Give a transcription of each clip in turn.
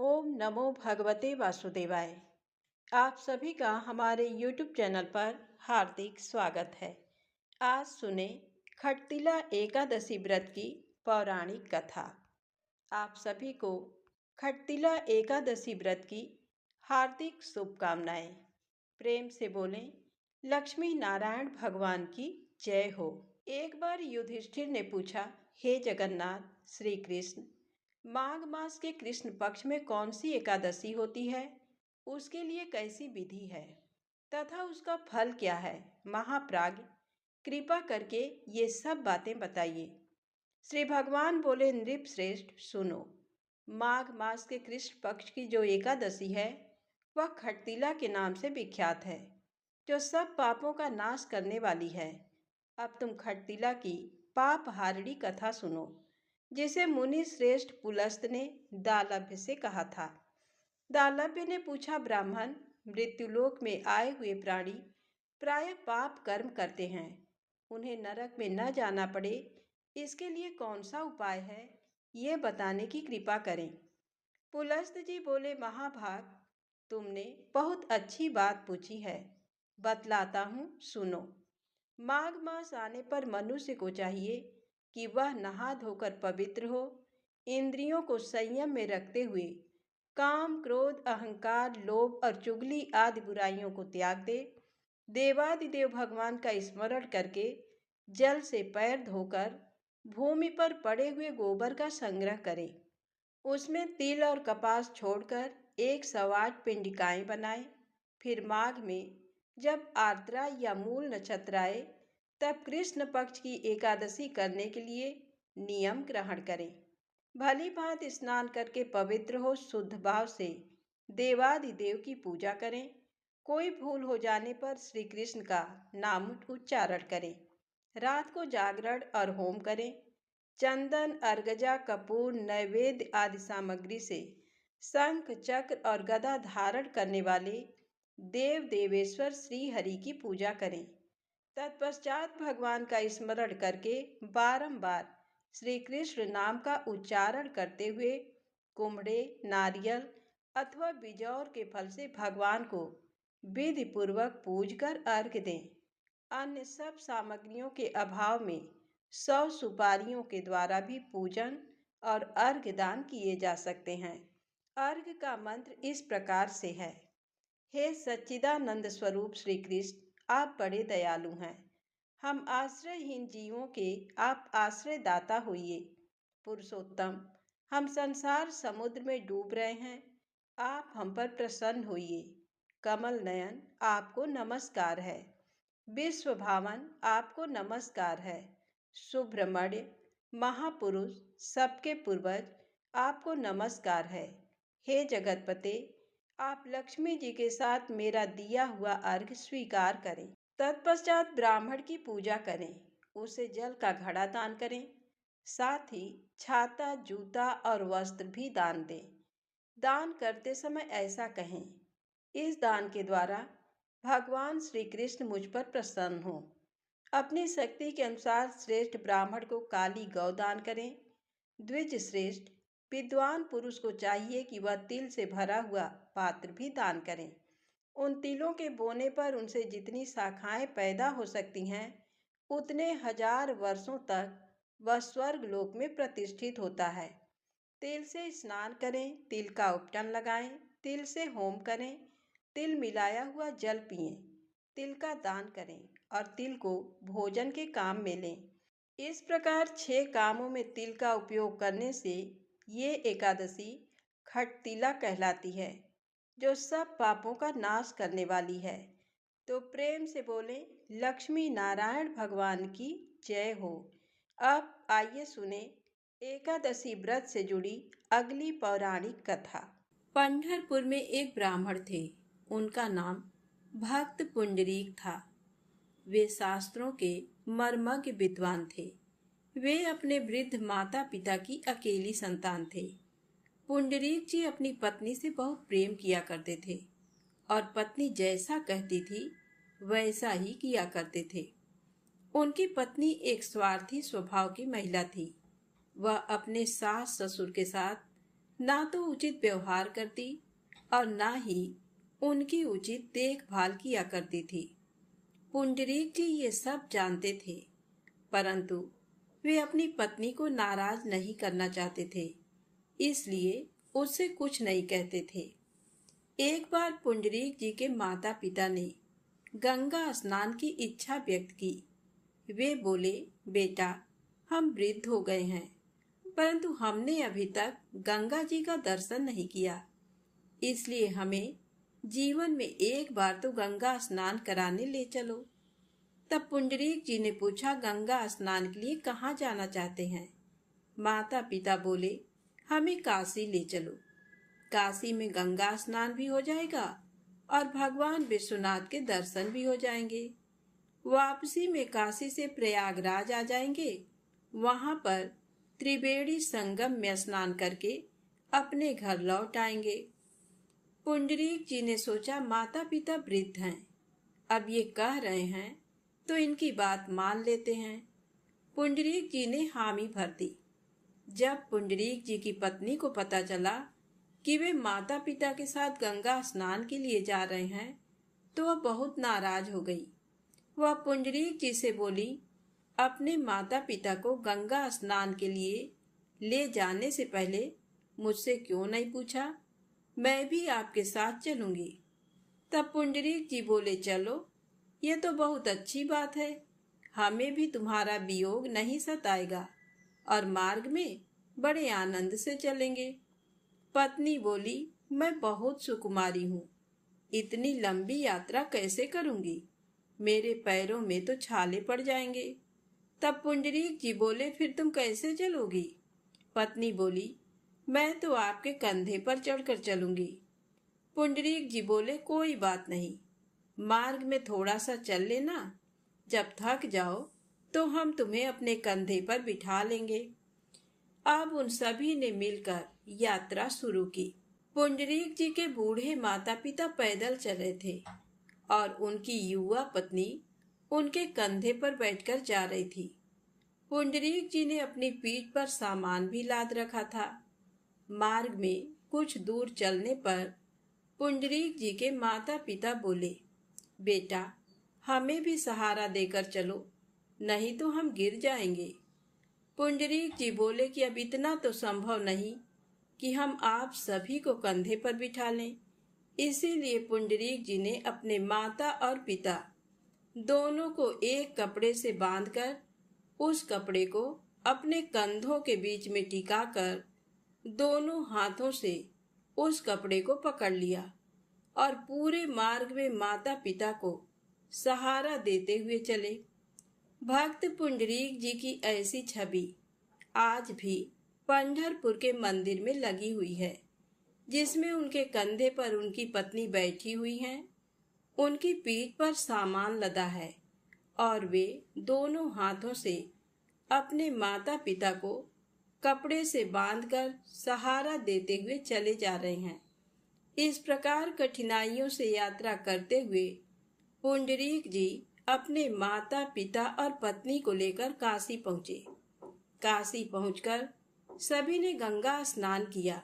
ओम नमो भगवते वासुदेवाय। आप सभी का हमारे YouTube चैनल पर हार्दिक स्वागत है। आज सुने खटतिला एकादशी व्रत की पौराणिक कथा। आप सभी को खटतिला एकादशी व्रत की हार्दिक शुभकामनाएं। प्रेम से बोलें, लक्ष्मी नारायण भगवान की जय हो। एक बार युधिष्ठिर ने पूछा, हे जगन्नाथ श्री कृष्ण, माघ मास के कृष्ण पक्ष में कौन सी एकादशी होती है, उसके लिए कैसी विधि है तथा उसका फल क्या है। महाप्राज्ञ, कृपा करके ये सब बातें बताइए। श्री भगवान बोले, नृप श्रेष्ठ सुनो। माघ मास के कृष्ण पक्ष की जो एकादशी है वह खटतिला के नाम से विख्यात है, जो सब पापों का नाश करने वाली है। अब तुम खटतिला की पाप हारिणी कथा सुनो, जिसे मुनि श्रेष्ठ पुलस्त ने दालभ्य से कहा था। दालभ्य ने पूछा, ब्राह्मण, मृत्युलोक में आए हुए प्राणी प्रायः पाप कर्म करते हैं, उन्हें नरक में न जाना पड़े, इसके लिए कौन सा उपाय है, ये बताने की कृपा करें। पुलस्त जी बोले, महाभाग, तुमने बहुत अच्छी बात पूछी है, बतलाता हूँ, सुनो। माघ मास आने पर मनुष्य को चाहिए कि वह नहा धोकर पवित्र हो, इंद्रियों को संयम में रखते हुए काम, क्रोध, अहंकार, लोभ और चुगली आदि बुराइयों को त्याग दे। देवादिदेव भगवान का स्मरण करके जल से पैर धोकर भूमि पर पड़े हुए गोबर का संग्रह करे। उसमें तिल और कपास छोड़कर 108 पिंडिकाएं बनाए। फिर माघ में जब आर्द्रा या मूल नक्षत्र आए तब कृष्ण पक्ष की एकादशी करने के लिए नियम ग्रहण करें। भली भांति स्नान करके पवित्र हो शुद्ध भाव से देवादिदेव की पूजा करें। कोई भूल हो जाने पर श्री कृष्ण का नाम उच्चारण करें। रात को जागरण और होम करें। चंदन, अर्गजा, कपूर, नैवेद्य आदि सामग्री से शंख, चक्र और गदा धारण करने वाले देव देवेश्वर श्री हरि की पूजा करें। तत्पश्चात भगवान का स्मरण करके बारंबार श्री कृष्ण नाम का उच्चारण करते हुए कुम्हड़े, नारियल अथवा बिजौर के फल से भगवान को विधि पूर्वक पूजकर अर्घ्य दें। अन्य सब सामग्रियों के अभाव में 100 सुपारियों के द्वारा भी पूजन और अर्घ्य दान किए जा सकते हैं। अर्घ्य का मंत्र इस प्रकार से है, हे सच्चिदानंद स्वरूप श्री कृष्ण, आप बड़े दयालु हैं। हम आश्रयहीन जीवों के आप आश्रय दाता होइए। पुरुषोत्तम, हम संसार समुद्र में डूब रहे हैं, आप हम पर प्रसन्न होइए। कमल नयन, आपको नमस्कार है। विश्व भावन, आपको नमस्कार है। सुब्रमण्य, महापुरुष, सबके पूर्वज, आपको नमस्कार है। हे जगतपते, आप लक्ष्मी जी के साथ मेरा दिया हुआ अर्घ्य स्वीकार करें। तत्पश्चात ब्राह्मण की पूजा करें, उसे जल का घड़ा दान करें, साथ ही छाता, जूता और वस्त्र भी दान दें। दान करते समय ऐसा कहें, इस दान के द्वारा भगवान श्री कृष्ण मुझ पर प्रसन्न हो। अपनी शक्ति के अनुसार श्रेष्ठ ब्राह्मण को काली गौ दान करें। द्विज श्रेष्ठ विद्वान पुरुष को चाहिए कि वह तिल से भरा हुआ पात्र भी दान करें। उन तिलों के बोने पर उनसे जितनी शाखाएं पैदा हो सकती हैं, उतने 1000 वर्षों तक वह स्वर्ग लोक में प्रतिष्ठित होता है। तिल से स्नान करें, तिल का उपटन लगाएं, तिल से होम करें, तिल मिलाया हुआ जल पिएं, तिल का दान करें और तिल को भोजन के काम में लें। इस प्रकार 6 कामों में तिल का उपयोग करने से ये एकादशी खटतिला कहलाती है, जो सब पापों का नाश करने वाली है। तो प्रेम से बोले, लक्ष्मी नारायण भगवान की जय हो। अब आइए सुने एकादशी व्रत से जुड़ी अगली पौराणिक कथा। पंढरपुर में एक ब्राह्मण थे, उनका नाम भक्त पुंडरीक था। वे शास्त्रों के मर्मज्ञ विद्वान थे। वे अपने वृद्ध माता पिता की अकेली संतान थे। पुंडरीक जी अपनी पत्नी से बहुत प्रेम किया करते थे और पत्नी जैसा कहती थी वैसा ही किया करते थे। उनकी पत्नी एक स्वार्थी स्वभाव की महिला थी। वह अपने सास ससुर के साथ ना तो उचित व्यवहार करती और ना ही उनकी उचित देखभाल किया करती थी। पुंडरीक जी ये सब जानते थे, परंतु वे अपनी पत्नी को नाराज नहीं करना चाहते थे, इसलिए उससे कुछ नहीं कहते थे। एक बार पुंडरीक जी के माता पिता ने गंगा स्नान की इच्छा व्यक्त की। वे बोले, बेटा, हम वृद्ध हो गए हैं, परंतु हमने अभी तक गंगा जी का दर्शन नहीं किया, इसलिए हमें जीवन में एक बार तो गंगा स्नान कराने ले चलो। तब पुंडरीक जी ने पूछा, गंगा स्नान के लिए कहाँ जाना चाहते हैं? माता पिता बोले, हमें काशी ले चलो। काशी में गंगा स्नान भी हो जाएगा और भगवान विश्वनाथ के दर्शन भी हो जाएंगे। वापसी में काशी से प्रयागराज आ जाएंगे। वहां पर त्रिवेणी संगम में स्नान करके अपने घर लौट आएंगे। पुंडरीक जी ने सोचा, माता पिता वृद्ध हैं, अब ये कह रहे हैं तो इनकी बात मान लेते हैं। पुंडरीक जी ने हामी भर दी। जब पुंडरीक जी की पत्नी को पता चला कि वे माता पिता के साथ गंगा स्नान के लिए जा रहे हैं, तो वह बहुत नाराज हो गई। वह पुंडरीक जी से बोली, अपने माता पिता को गंगा स्नान के लिए ले जाने से पहले मुझसे क्यों नहीं पूछा? मैं भी आपके साथ चलूंगी। तब पुंडरीक जी बोले, चलो, ये तो बहुत अच्छी बात है, हमें भी तुम्हारा वियोग नहीं सताएगा और मार्ग में बड़े आनंद से चलेंगे। पत्नी बोली, मैं बहुत सुकुमारी हूँ, इतनी लंबी यात्रा कैसे करूंगी? मेरे पैरों में तो छाले पड़ जाएंगे। तब पुंडरीक जी बोले, फिर तुम कैसे चलोगी? पत्नी बोली, मैं तो आपके कंधे पर चढ़कर चलूंगी। पुंडरीक जी बोले, कोई बात नहीं, मार्ग में थोड़ा सा चल लेना, जब थक जाओ तो हम तुम्हें अपने कंधे पर बिठा लेंगे। अब उन सभी ने मिलकर यात्रा शुरू की। पुंडरीक जी के बूढ़े माता पिता पैदल चले थे और उनकी युवा पत्नी उनके कंधे पर बैठकर जा रही थी। पुंडरीक जी ने अपनी पीठ पर सामान भी लाद रखा था। मार्ग में कुछ दूर चलने पर पुंडरीक जी के माता पिता बोले, बेटा, हमें भी सहारा देकर चलो, नहीं तो हम गिर जाएंगे। पुंडरीक जी बोले कि अब इतना तो संभव नहीं कि हम आप सभी को कंधे पर बिठा लें। इसीलिए पुंडरीक जी ने अपने माता और पिता दोनों को एक कपड़े से बांधकर उस कपड़े को अपने कंधों के बीच में टिकाकर दोनों हाथों से उस कपड़े को पकड़ लिया और पूरे मार्ग में माता पिता को सहारा देते हुए चले। भक्त पुंडरीक जी की ऐसी छवि आज भी पंढरपुर के मंदिर में लगी हुई है, जिसमें उनके कंधे पर उनकी पत्नी बैठी हुई हैं, उनकी पीठ पर सामान लदा है और वे दोनों हाथों से अपने माता पिता को कपड़े से बांधकर सहारा देते हुए चले जा रहे हैं। इस प्रकार कठिनाइयों से यात्रा करते हुए पुंडरीक जी अपने माता पिता और पत्नी को लेकर काशी पहुंचे। काशी पहुंचकर सभी ने गंगा स्नान किया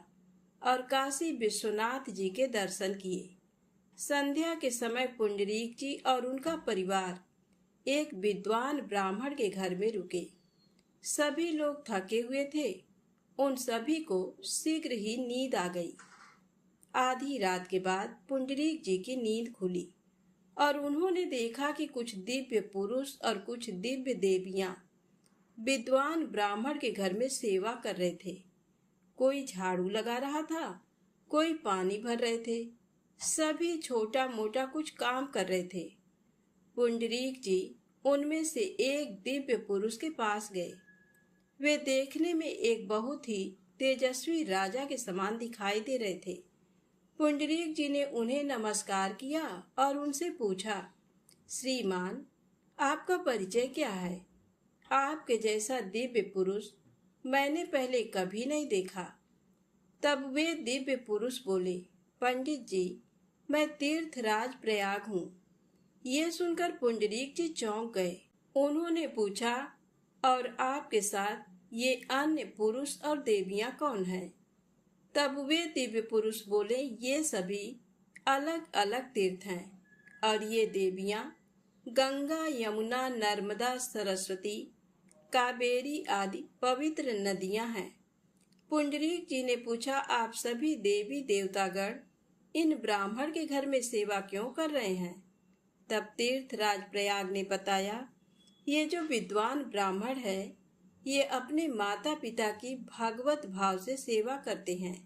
और काशी विश्वनाथ जी के दर्शन किए। संध्या के समय पुंडरीक जी और उनका परिवार एक विद्वान ब्राह्मण के घर में रुके। सभी लोग थके हुए थे। उन सभी को शीघ्र ही नींद आ गई। आधी रात के बाद पुंडरीक जी की नींद खुली और उन्होंने देखा कि कुछ दिव्य पुरुष और कुछ दिव्य देवियां विद्वान ब्राह्मण के घर में सेवा कर रहे थे। कोई झाड़ू लगा रहा था, कोई पानी भर रहे थे, सभी छोटा मोटा कुछ काम कर रहे थे। पुंडरीक जी उनमें से एक दिव्य पुरुष के पास गए। वे देखने में एक बहुत ही तेजस्वी राजा के समान दिखाई दे रहे थे। पुंडरीक जी ने उन्हें नमस्कार किया और उनसे पूछा, श्रीमान, आपका परिचय क्या है? आपके जैसा दिव्य पुरुष मैंने पहले कभी नहीं देखा। तब वे दिव्य पुरुष बोले, पंडित जी, मैं तीर्थराज प्रयाग हूँ। ये सुनकर पुंडरीक जी चौंक गए। उन्होंने पूछा, और आपके साथ ये अन्य पुरुष और देवियां कौन हैं? तब वे दिव्य पुरुष बोले, ये सभी अलग अलग तीर्थ हैं और ये देवियां गंगा, यमुना, नर्मदा, सरस्वती, कावेरी आदि पवित्र नदियां हैं। पुंडरीक जी ने पूछा, आप सभी देवी देवतागण इन ब्राह्मण के घर में सेवा क्यों कर रहे हैं? तब तीर्थराज प्रयाग ने बताया, ये जो विद्वान ब्राह्मण है ये अपने माता पिता की भागवत भाव से सेवा करते हैं।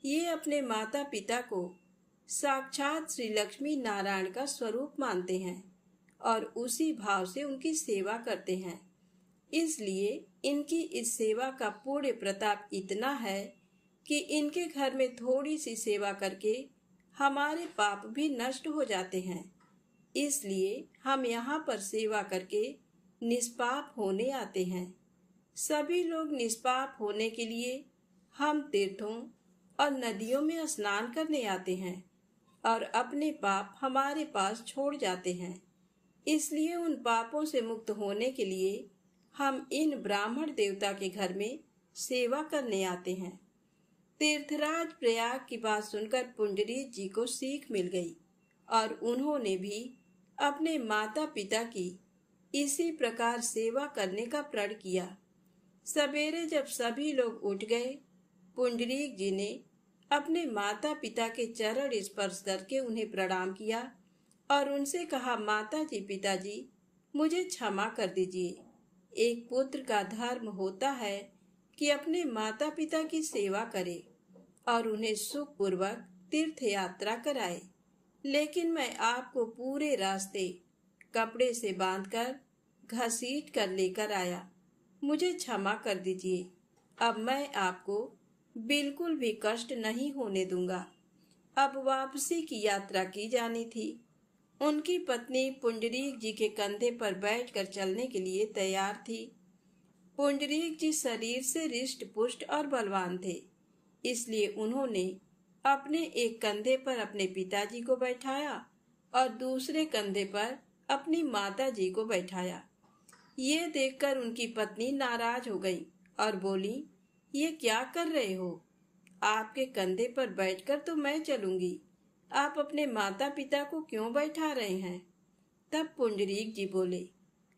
ये अपने माता पिता को साक्षात श्री लक्ष्मी नारायण का स्वरूप मानते हैं और उसी भाव से उनकी सेवा करते हैं। इसलिए इनकी इस सेवा का पुण्य प्रताप इतना है कि इनके घर में थोड़ी सी सेवा करके हमारे पाप भी नष्ट हो जाते हैं। इसलिए हम यहाँ पर सेवा करके निष्पाप होने आते हैं। सभी लोग निष्पाप होने के लिए हम तीर्थों और नदियों में स्नान करने आते हैं और अपने पाप हमारे पास छोड़ जाते हैं। इसलिए उन पापों से मुक्त होने के लिए हम इन ब्राह्मण देवता के घर में सेवा करने आते हैं। तीर्थराज प्रयाग की बात सुनकर पुंडरीक जी को सीख मिल गई और उन्होंने भी अपने माता पिता की इसी प्रकार सेवा करने का प्रण किया। सवेरे जब सभी लोग उठ गए, पुंडरीक जी ने अपने माता पिता के चरण स्पर्श करके उन्हें प्रणाम किया और उनसे कहा, माता जी, पिताजी, मुझे क्षमा कर दीजिए। एक पुत्र का धर्म होता है कि अपने माता पिता की सेवा करे और उन्हें सुखपूर्वक तीर्थ यात्रा कराए, लेकिन मैं आपको पूरे रास्ते कपड़े से बांधकर घसीट कर लेकर आया। मुझे क्षमा कर दीजिए। अब मैं आपको बिल्कुल भी कष्ट नहीं होने दूंगा। अब वापसी की यात्रा की जानी थी। उनकी पत्नी पुंडरीक जी के कंधे पर बैठकर चलने के लिए तैयार थी। पुंडरीक जी शरीर से रिष्ट पुष्ट और बलवान थे, इसलिए उन्होंने अपने एक कंधे पर अपने पिताजी को बैठाया और दूसरे कंधे पर अपनी माता जी को बैठाया। ये देखकर उनकी पत्नी नाराज हो गई और बोली, ये क्या कर रहे हो? आपके कंधे पर बैठकर तो मैं चलूंगी, आप अपने माता पिता को क्यों बैठा रहे हैं? तब पुंडरीक जी बोले,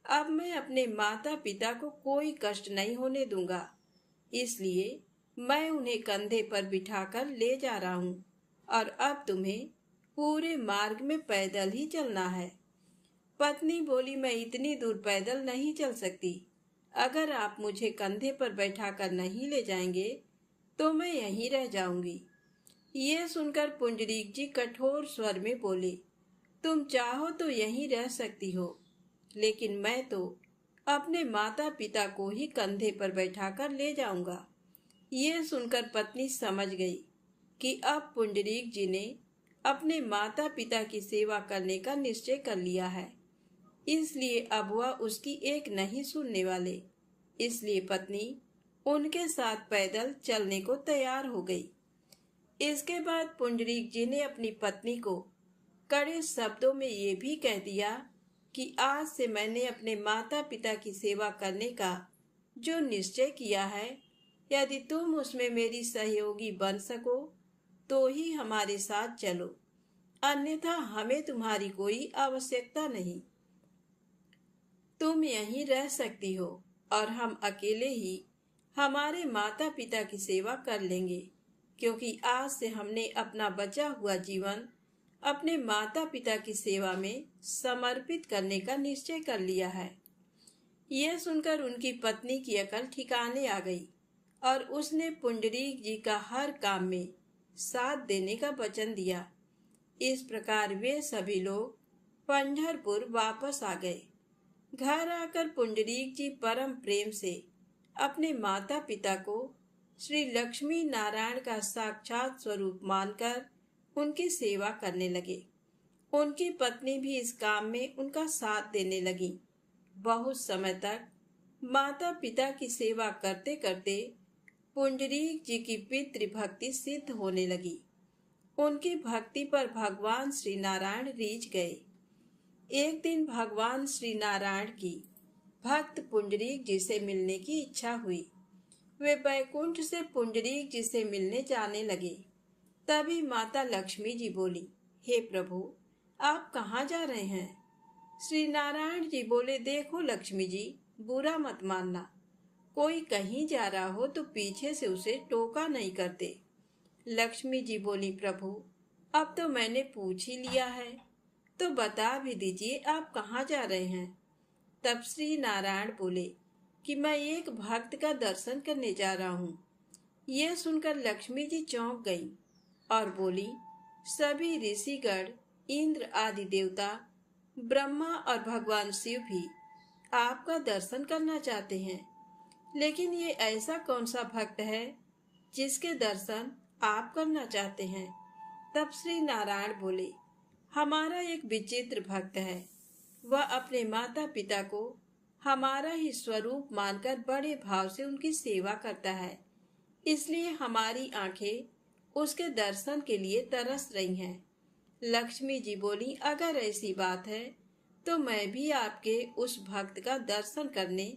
अब मैं अपने माता पिता को कोई कष्ट नहीं होने दूंगा, इसलिए मैं उन्हें कंधे पर बिठाकर ले जा रहा हूँ और अब तुम्हें पूरे मार्ग में पैदल ही चलना है। पत्नी बोली, मैं इतनी दूर पैदल नहीं चल सकती। अगर आप मुझे कंधे पर बैठाकर नहीं ले जाएंगे तो मैं यहीं रह जाऊंगी। ये सुनकर पुंडरीक जी कठोर स्वर में बोले, तुम चाहो तो यहीं रह सकती हो, लेकिन मैं तो अपने माता पिता को ही कंधे पर बैठाकर ले जाऊंगा। ये सुनकर पत्नी समझ गई कि अब पुंडरीक जी ने अपने माता पिता की सेवा करने का निश्चय कर लिया है, इसलिए अब वह उसकी एक नहीं सुनने वाले। इसलिए पत्नी उनके साथ पैदल चलने को तैयार हो गई। इसके बाद पुंडरीक जी ने अपनी पत्नी को कड़े शब्दों में ये भी कह दिया कि आज से मैंने अपने माता पिता की सेवा करने का जो निश्चय किया है, यदि तुम उसमें मेरी सहयोगी बन सको तो ही हमारे साथ चलो, अन्यथा हमें तुम्हारी कोई आवश्यकता नहीं। तुम यहीं रह सकती हो और हम अकेले ही हमारे माता पिता की सेवा कर लेंगे, क्योंकि आज से हमने अपना बचा हुआ जीवन अपने माता पिता की सेवा में समर्पित करने का निश्चय कर लिया है। यह सुनकर उनकी पत्नी की अकल ठिकाने आ गई और उसने पुंडरीक जी का हर काम में साथ देने का वचन दिया। इस प्रकार वे सभी लोग पंढरपुर वापस आ गए। घर आकर पुंडरीक जी परम प्रेम से अपने माता पिता को श्री लक्ष्मी नारायण का साक्षात स्वरूप मानकर उनकी सेवा करने लगे। उनकी पत्नी भी इस काम में उनका साथ देने लगी। बहुत समय तक माता पिता की सेवा करते करते पुंडरीक जी की पितृभक्ति सिद्ध होने लगी। उनकी भक्ति पर भगवान श्री नारायण रीझ गए। एक दिन भगवान श्री नारायण की भक्त पुंडरीक जी से मिलने की इच्छा हुई। वे बैकुंठ से पुंडरीक जी से मिलने जाने लगे। तभी माता लक्ष्मी जी बोली, हे प्रभु, आप कहाँ जा रहे हैं? श्री नारायण जी बोले, देखो लक्ष्मी जी, बुरा मत मानना। कोई कहीं जा रहा हो तो पीछे से उसे टोका नहीं करते। लक्ष्मी जी बोली, प्रभु, अब तो मैंने पूछ ही लिया है, तो बता भी दीजिए आप कहाँ जा रहे हैं। तब श्री नारायण बोले कि मैं एक भक्त का दर्शन करने जा रहा हूँ। यह सुनकर लक्ष्मी जी चौंक गई और बोली, सभी ऋषिगण, इंद्र आदि देवता, ब्रह्मा और भगवान शिव भी आपका दर्शन करना चाहते हैं, लेकिन ये ऐसा कौन सा भक्त है जिसके दर्शन आप करना चाहते हैं? तब श्री नारायण बोले, हमारा एक विचित्र भक्त है। वह अपने माता पिता को हमारा ही स्वरूप मानकर बड़े भाव से उनकी सेवा करता है, इसलिए हमारी आंखें उसके दर्शन के लिए तरस रही हैं। लक्ष्मी जी बोली, अगर ऐसी बात है तो मैं भी आपके उस भक्त का दर्शन करने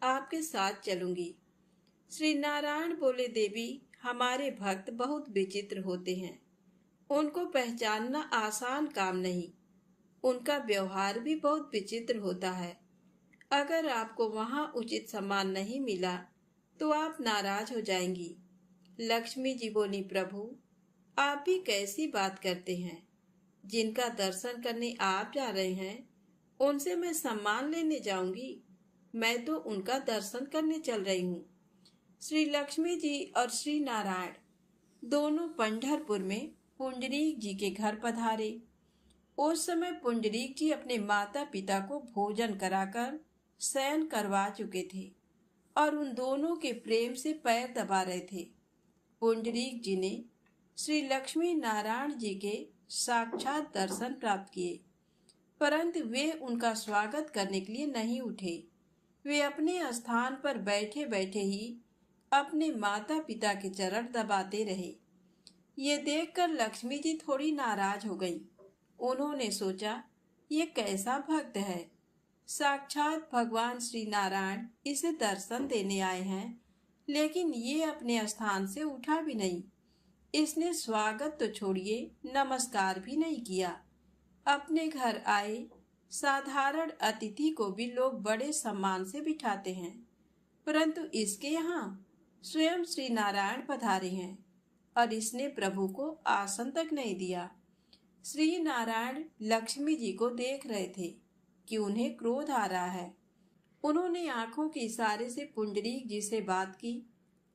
आपके साथ चलूंगी। श्री नारायण बोले, देवी, हमारे भक्त बहुत विचित्र होते हैं। उनको पहचानना आसान काम नहीं। उनका व्यवहार भी बहुत विचित्र होता है। अगर आपको वहाँ उचित सम्मान नहीं मिला तो आप नाराज हो जाएंगी। लक्ष्मी जी बोली, प्रभु, आप भी कैसी बात करते हैं? जिनका दर्शन करने आप जा रहे हैं उनसे मैं सम्मान लेने जाऊंगी? मैं तो उनका दर्शन करने चल रही हूँ। श्री लक्ष्मी जी और श्री नारायण दोनों पंढरपुर में पुंडरीक जी के घर पधारे। उस समय पुंडरीक जी अपने माता पिता को भोजन कराकर शयन करवा चुके थे और उन दोनों के प्रेम से पैर दबा रहे थे। पुंडरीक जी ने श्री लक्ष्मी नारायण जी के साक्षात दर्शन प्राप्त किए, परंतु वे उनका स्वागत करने के लिए नहीं उठे। वे अपने स्थान पर बैठे बैठे ही अपने माता पिता के चरण दबाते रहे। ये देखकर लक्ष्मी जी थोड़ी नाराज हो गई। उन्होंने सोचा, ये कैसा भक्त है? साक्षात भगवान श्री नारायण इसे दर्शन देने आए हैं, लेकिन ये अपने स्थान से उठा भी नहीं। इसने स्वागत तो छोड़िए, नमस्कार भी नहीं किया। अपने घर आए साधारण अतिथि को भी लोग बड़े सम्मान से बिठाते हैं, परंतु इसके यहाँ स्वयं श्री नारायण पधारे हैं और इसने प्रभु को आसन तक नहीं दिया। श्री नारायण लक्ष्मी जी को देख रहे थे कि उन्हें क्रोध आ रहा है। उन्होंने आंखों के इशारे से पुंडरीक जी से बात की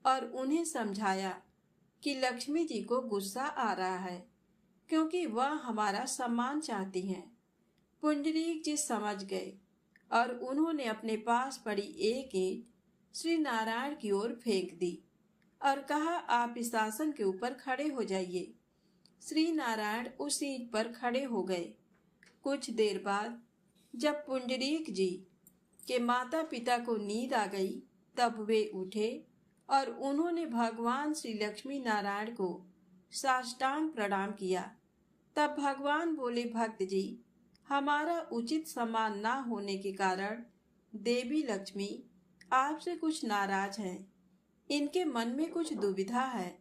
और उन्हें समझाया कि लक्ष्मी जी को गुस्सा आ रहा है क्योंकि वह हमारा सम्मान चाहती हैं। पुंडरीक जी समझ गए और उन्होंने अपने पास पड़ी एक ईंट श्री नारायण की ओर फेंक दी और कहा, आप इस आसन के ऊपर खड़े हो जाइए। श्री नारायण उस ईंट पर खड़े हो गए। कुछ देर बाद जब पुंडरीक जी के माता पिता को नींद आ गई, तब वे उठे और उन्होंने भगवान श्री लक्ष्मी नारायण को साष्टांग प्रणाम किया। तब भगवान बोले, भक्त जी, हमारा उचित सम्मान ना होने के कारण देवी लक्ष्मी आपसे कुछ नाराज हैं। इनके मन में कुछ दुविधा है,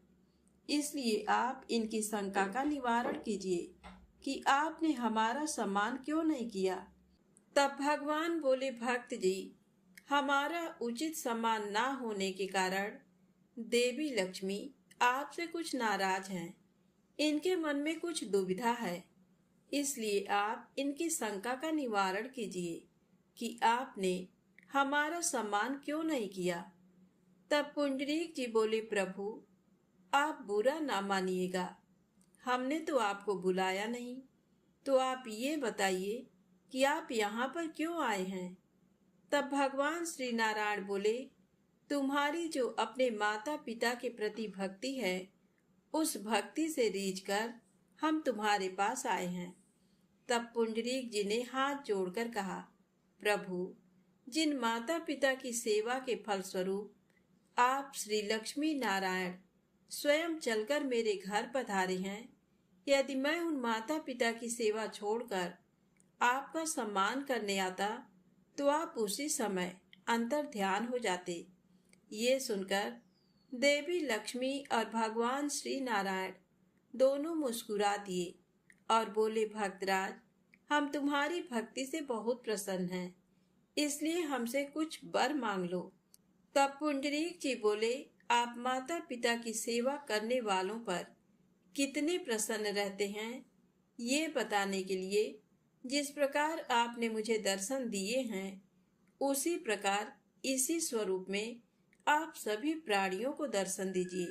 इसलिए आप इनकी शंका का निवारण कीजिए कि आपने हमारा सम्मान क्यों नहीं किया। तब भगवान बोले, भक्त जी, हमारा उचित सम्मान ना होने के कारण देवी लक्ष्मी आपसे कुछ नाराज हैं। इनके मन में कुछ दुविधा है, इसलिए आप इनकी शंका का निवारण कीजिए कि आपने हमारा सम्मान क्यों नहीं किया। तब पुंडरीक जी बोले, प्रभु, आप बुरा ना मानिएगा, हमने तो आपको बुलाया नहीं, तो आप ये बताइए कि आप यहाँ पर क्यों आए हैं। तब भगवान श्री नारायण बोले, तुम्हारी जो अपने माता पिता के प्रति भक्ति है, उस भक्ति से रीझकर हम तुम्हारे पास आए हैं। तब पुंडरीक जी ने हाथ जोड़कर कहा, प्रभु, जिन माता पिता की सेवा के फलस्वरूप आप श्री लक्ष्मी नारायण स्वयं चलकर मेरे घर पधारे हैं, यदि मैं उन माता पिता की सेवा छोड़कर आपका सम्मान करने आता तो आप उसी समय अंतर ध्यान हो जाते। ये सुनकर देवी लक्ष्मी और भगवान श्री नारायण दोनों मुस्कुरा दिए और बोले, भक्तराज, हम तुम्हारी भक्ति से बहुत प्रसन्न हैं, इसलिए हमसे कुछ वर मांग लो। तब पुंडरीक जी बोले, आप माता पिता की सेवा करने वालों पर कितने प्रसन्न रहते हैं, ये बताने के लिए जिस प्रकार आपने मुझे दर्शन दिए हैं, उसी प्रकार इसी स्वरूप में आप सभी प्राणियों को दर्शन दीजिए,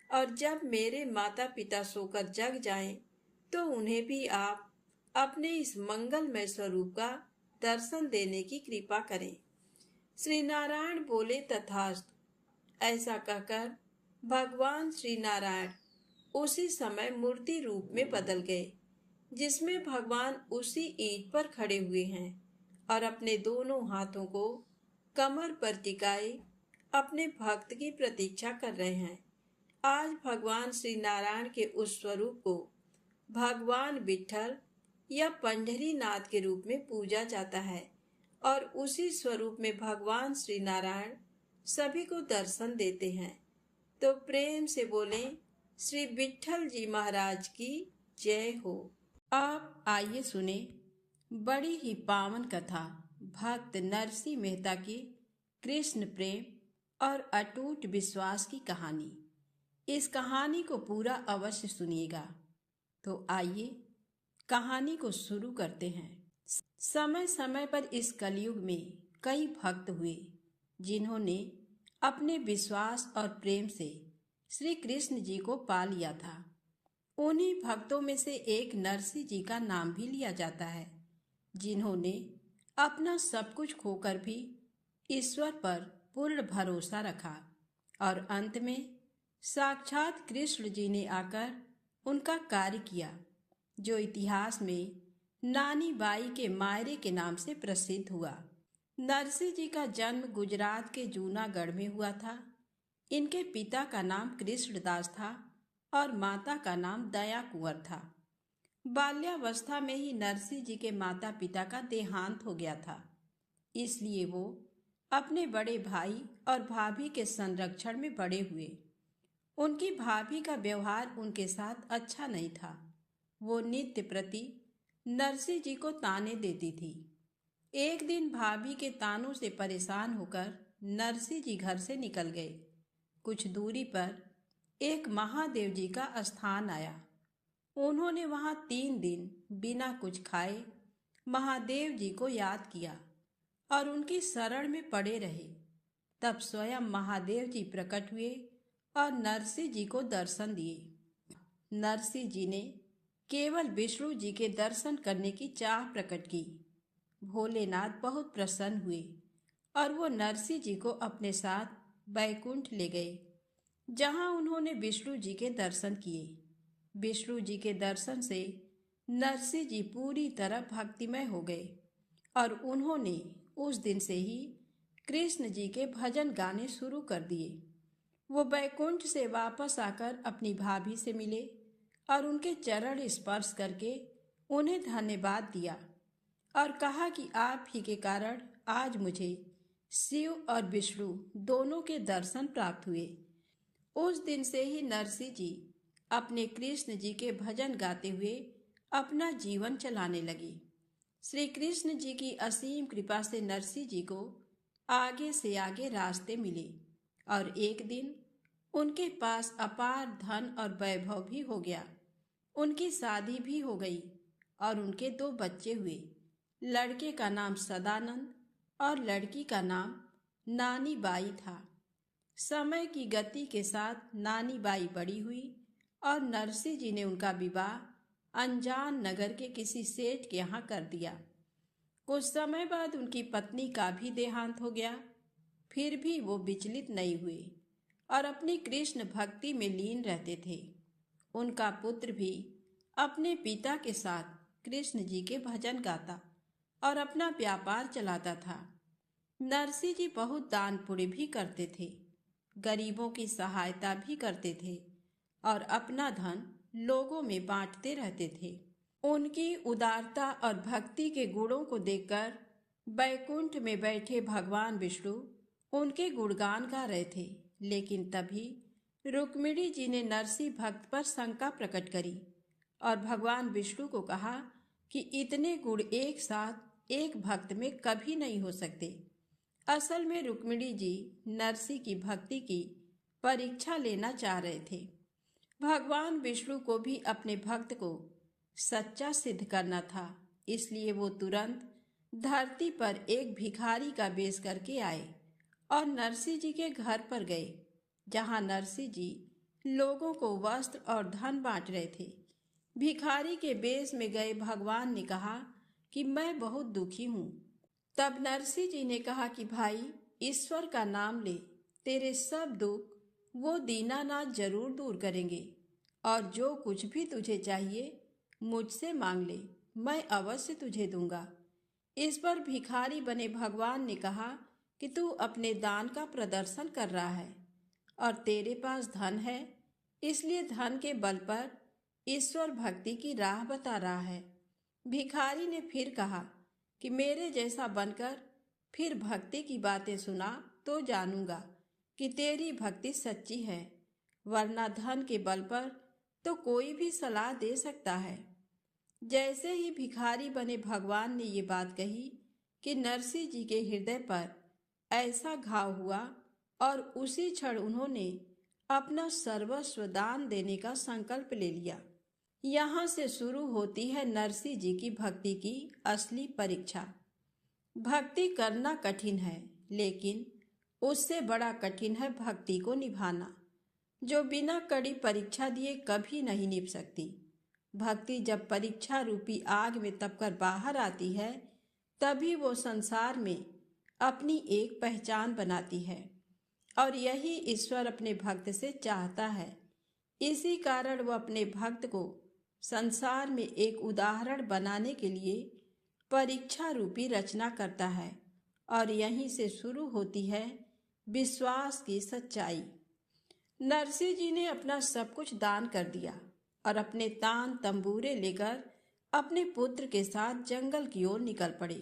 और जब मेरे माता पिता सोकर जग जाएं, तो उन्हें भी आप अपने इस मंगलमय स्वरूप का दर्शन देने की कृपा करें। श्री नारायण बोले, तथास्तु। ऐसा कहकर भगवान श्री नारायण उसी समय मूर्ति रूप में बदल गए, जिसमें भगवान उसी ईंट पर खड़े हुए हैं और अपने दोनों हाथों को कमर पर टिकाए अपने भक्त की प्रतीक्षा कर रहे हैं। आज भगवान श्री नारायण के उस स्वरूप को भगवान विट्ठल या पंढरीनाथ के रूप में पूजा जाता है, और उसी स्वरूप में भगवान श्री नारायण सभी को दर्शन देते हैं। तो प्रेम से बोले, श्री विट्ठल जी महाराज की जय हो। आप आइए सुने बड़ी ही पावन कथा भक्त नरसिंह मेहता की कृष्ण प्रेम और अटूट विश्वास की कहानी। इस कहानी को पूरा अवश्य सुनिएगा। तो आइए कहानी को शुरू करते हैं। समय समय पर इस कलयुग में कई भक्त हुए, जिन्होंने अपने विश्वास और प्रेम से श्री कृष्ण जी को पा लिया था। उन्हीं भक्तों में से एक नरसिंह जी का नाम भी लिया जाता है, जिन्होंने अपना सब कुछ खोकर भी ईश्वर पर पूर्ण भरोसा रखा, और अंत में साक्षात कृष्ण जी ने आकर उनका कार्य किया, जो इतिहास में नानी बाई के मायरे के नाम से प्रसिद्ध हुआ। नरसिंह जी का जन्म गुजरात के जूनागढ़ में हुआ था। इनके पिता का नाम कृष्णदास था और माता का नाम दया कुंवर था। बाल्यावस्था में ही नरसिंह जी के माता पिता का देहांत हो गया था, इसलिए वो अपने बड़े भाई और भाभी के संरक्षण में बड़े हुए। उनकी भाभी का व्यवहार उनके साथ अच्छा नहीं था। वो नित्य प्रति नरसिंह जी को ताने देती थी। एक दिन भाभी के तानों से परेशान होकर नरसिंह जी घर से निकल गए। कुछ दूरी पर एक महादेव जी का स्थान आया। उन्होंने वहां 3 दिन बिना कुछ खाए महादेव जी को याद किया और उनकी शरण में पड़े रहे। तब स्वयं महादेव जी प्रकट हुए और नरसिंह जी को दर्शन दिए। नरसिंह जी ने केवल विष्णु जी के दर्शन करने की चाह प्रकट की। भोलेनाथ बहुत प्रसन्न हुए और वो नरसिंह जी को अपने साथ बैकुंठ ले गए, जहां उन्होंने विष्णु जी के दर्शन किए। विष्णु जी के दर्शन से नरसिंह जी पूरी तरह भक्तिमय हो गए और उन्होंने उस दिन से ही कृष्ण जी के भजन गाने शुरू कर दिए। वो बैकुंठ से वापस आकर अपनी भाभी से मिले और उनके चरण स्पर्श करके उन्हें धन्यवाद दिया और कहा कि आप ही के कारण आज मुझे शिव और विष्णु दोनों के दर्शन प्राप्त हुए। उस दिन से ही नरसिंह जी अपने कृष्ण जी के भजन गाते हुए अपना जीवन चलाने लगे। श्री कृष्ण जी की असीम कृपा से नरसिंह जी को आगे से आगे रास्ते मिले और एक दिन उनके पास अपार धन और वैभव भी हो गया। उनकी शादी भी हो गई और उनके 2 बच्चे हुए। लड़के का नाम सदानंद और लड़की का नाम नानी बाई था। समय की गति के साथ नानी बाई बड़ी हुई और नरसिंह जी ने उनका विवाह अनजान नगर के किसी सेठ के यहाँ कर दिया। कुछ समय बाद उनकी पत्नी का भी देहांत हो गया। फिर भी वो विचलित नहीं हुए और अपनी कृष्ण भक्ति में लीन रहते थे। उनका पुत्र भी अपने पिता के साथ कृष्ण जी के भजन गाता और अपना व्यापार चलाता था। नरसिंह जी बहुत दान पुण्य भी करते थे, गरीबों की सहायता भी करते थे और अपना धन लोगों में बांटते रहते थे। उनकी उदारता और भक्ति के गुणों को देखकर बैकुंठ में बैठे भगवान विष्णु उनके गुणगान गा रहे थे लेकिन तभी रुक्मिणी जी ने नरसिंह भक्त पर शंका प्रकट करी और भगवान विष्णु को कहा कि इतने गुण एक साथ एक भक्त में कभी नहीं हो सकते। असल में रुक्मिणी जी नरसिंह की भक्ति की परीक्षा लेना चाह रहे थे। भगवान विष्णु को भी अपने भक्त को सच्चा सिद्ध करना था, इसलिए वो तुरंत धरती पर एक भिखारी का वेश करके आए और नरसिंह जी के घर पर गए, जहां नरसिंह जी लोगों को वस्त्र और धन बांट रहे थे। भिखारी के वेश में गए भगवान ने कहा कि मैं बहुत दुखी हूँ। तब नरसिंह जी ने कहा कि भाई, ईश्वर का नाम ले, तेरे सब दुख वो दीनानाथ जरूर दूर करेंगे और जो कुछ भी तुझे चाहिए मुझसे मांग ले, मैं अवश्य तुझे दूंगा। इस पर भिखारी बने भगवान ने कहा कि तू अपने दान का प्रदर्शन कर रहा है और तेरे पास धन है, इसलिए धन के बल पर ईश्वर भक्ति की राह बता रहा है। भिखारी ने फिर कहा कि मेरे जैसा बनकर फिर भक्ति की बातें सुना तो जानूंगा कि तेरी भक्ति सच्ची है, वरना धन के बल पर तो कोई भी सलाह दे सकता है। जैसे ही भिखारी बने भगवान ने ये बात कही कि नरसिंह जी के हृदय पर ऐसा घाव हुआ और उसी क्षण उन्होंने अपना सर्वस्व दान देने का संकल्प ले लिया। यहाँ से शुरू होती है नरसिंह जी की भक्ति की असली परीक्षा। भक्ति करना कठिन है, लेकिन उससे बड़ा कठिन है भक्ति को निभाना, जो बिना कड़ी परीक्षा दिए कभी नहीं निभ सकती। भक्ति जब परीक्षा रूपी आग में तपकर बाहर आती है, तभी वो संसार में अपनी एक पहचान बनाती है और यही ईश्वर अपने भक्त से चाहता है। इसी कारण वो अपने भक्त को संसार में एक उदाहरण बनाने के लिए परीक्षा रूपी रचना करता है और यहीं से शुरू होती है विश्वास की सच्चाई। नरसिंह जी ने अपना सब कुछ दान कर दिया और अपने तान तंबूरे लेकर अपने पुत्र के साथ जंगल की ओर निकल पड़े।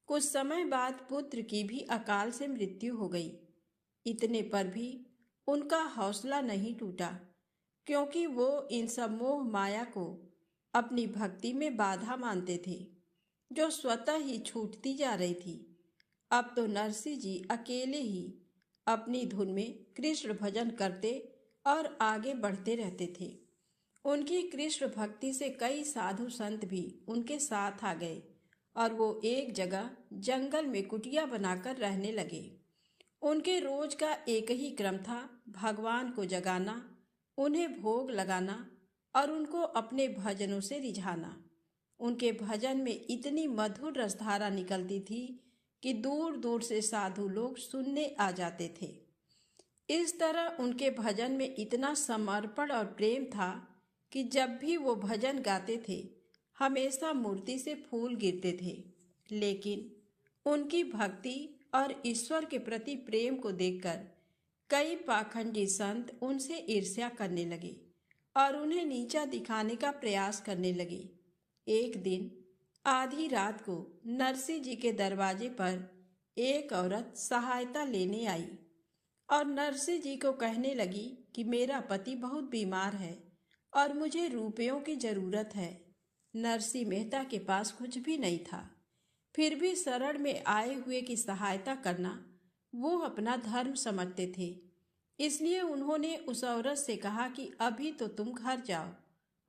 कुछ समय बाद पुत्र की भी अकाल से मृत्यु हो गई। इतने पर भी उनका हौसला नहीं टूटा, क्योंकि वो इन सब मोह माया को अपनी भक्ति में बाधा मानते थे, जो स्वतः ही छूटती जा रही थी। अब तो नरसिंह जी अकेले ही अपनी धुन में कृष्ण भजन करते और आगे बढ़ते रहते थे। उनकी कृष्ण भक्ति से कई साधु संत भी उनके साथ आ गए और वो एक जगह जंगल में कुटिया बनाकर रहने लगे। उनके रोज का एक ही क्रम था, भगवान को जगाना, उन्हें भोग लगाना और उनको अपने भजनों से रिझाना। उनके भजन में इतनी मधुर रसधारा निकलती थी कि दूर दूर से साधु लोग सुनने आ जाते थे। इस तरह उनके भजन में इतना समर्पण और प्रेम था कि जब भी वो भजन गाते थे, हमेशा मूर्ति से फूल गिरते थे। लेकिन उनकी भक्ति और ईश्वर के प्रति प्रेम को देखकर कई पाखंडी संत उनसे ईर्ष्या करने लगे और उन्हें नीचा दिखाने का प्रयास करने लगे। एक दिन आधी रात को नरसिंह जी के दरवाजे पर एक औरत सहायता लेने आई और नरसिंह जी को कहने लगी कि मेरा पति बहुत बीमार है और मुझे रुपयों की जरूरत है। नरसिंह मेहता के पास कुछ भी नहीं था, फिर भी शरण में आए हुए की सहायता करना वो अपना धर्म समझते थे। इसलिए उन्होंने उस औरत से कहा कि अभी तो तुम घर जाओ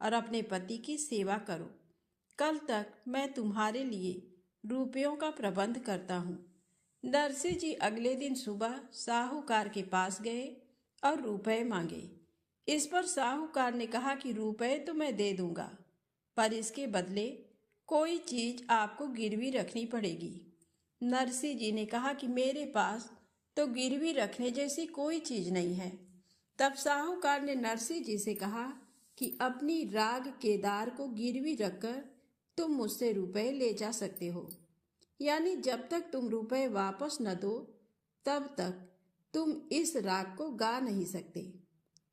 और अपने पति की सेवा करो, कल तक मैं तुम्हारे लिए रुपयों का प्रबंध करता हूँ। नरसिंह जी अगले दिन सुबह साहूकार के पास गए और रुपए मांगे। इस पर साहूकार ने कहा कि रुपए तो मैं दे दूंगा, पर इसके बदले कोई चीज आपको गिरवी रखनी पड़ेगी। नरसिंह जी ने कहा कि मेरे पास तो गिरवी रखने जैसी कोई चीज नहीं है। तब साहूकार ने नरसिंह जी से कहा कि अपनी राग केदार को गिरवी रखकर तुम मुझसे रुपए ले जा सकते हो, यानी जब तक तुम रुपए वापस न दो तब तक तुम इस राग को गा नहीं सकते।